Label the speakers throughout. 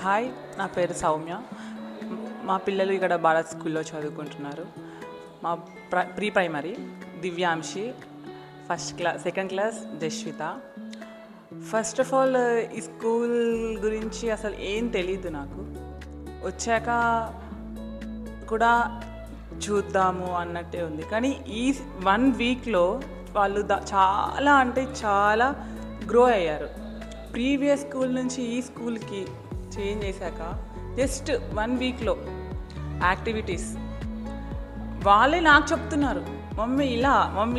Speaker 1: Hi, నా పేరు సౌమ్య. మా పిల్లలు ఇక్కడ భారత్ స్కూల్లో చదువుకుంటున్నారు. మా pre primary Divyanshi, second class Jashwitha. First of all ఈ స్కూల్ గురించి అసలు ఏం తెలీదు నాకు. వచ్చాక కూడా చూద్దాము అన్నట్టే ఉంది. కానీ ఈ 1 వీక్లో వాళ్ళు చాలా అంటే చాలా గ్రో అయ్యారు. ప్రీవియస్ స్కూల్ నుంచి ఈ స్కూల్కి చేంజ్ చేశాక జస్ట్ 1 వీక్లో యాక్టివిటీస్ వాళ్ళే నాకు చెప్తున్నారు, మమ్మీ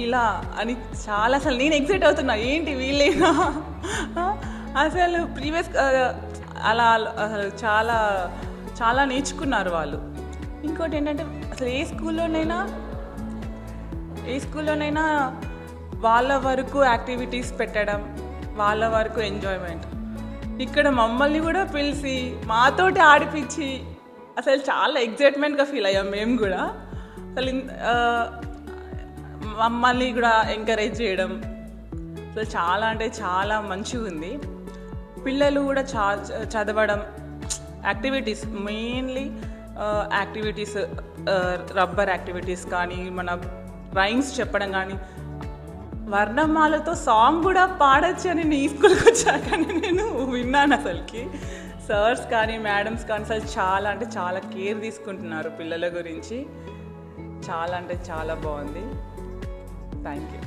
Speaker 1: ఇలా అని. చాలా అసలు నేను ఎక్సైట్ అవుతున్నా, ఏంటి వీళ్ళేనా అసలు ప్రీవియస్ అలా అసలు చాలా చాలా నేర్చుకున్నారు వాళ్ళు. ఇంకోటి ఏంటంటే అసలు ఏ స్కూల్లోనైనా వాళ్ళ వరకు యాక్టివిటీస్ పెట్టడం, వాళ్ళ వరకు ఎంజాయ్మెంట్. ఇక్కడ మమ్మల్ని కూడా పిలిచి మాతోటి ఆడిపించి అసలు చాలా ఎగ్జైట్మెంట్గా ఫీల్ అయ్యాం మేము కూడా. అసలు మమ్మల్ని కూడా ఎంకరేజ్ చేయడం అసలు చాలా అంటే చాలా మంచిగా ఉంది. పిల్లలు కూడా చదవడం, activities, mainly activities, rubber activities కానీ, మన రైమ్స్ చెప్పడం కానీ, వర్ణమాలతో సాంగ్ కూడా పాడచ్చు అని ఈ స్కూల్కి వచ్చాకని నేను విన్నాను. అసలుకి సర్స్ కానీ మేడమ్స్ కానీ అసలు చాలా అంటే చాలా కేర్ తీసుకుంటున్నారు పిల్లల గురించి. చాలా అంటే చాలా బాగుంది. Thank you.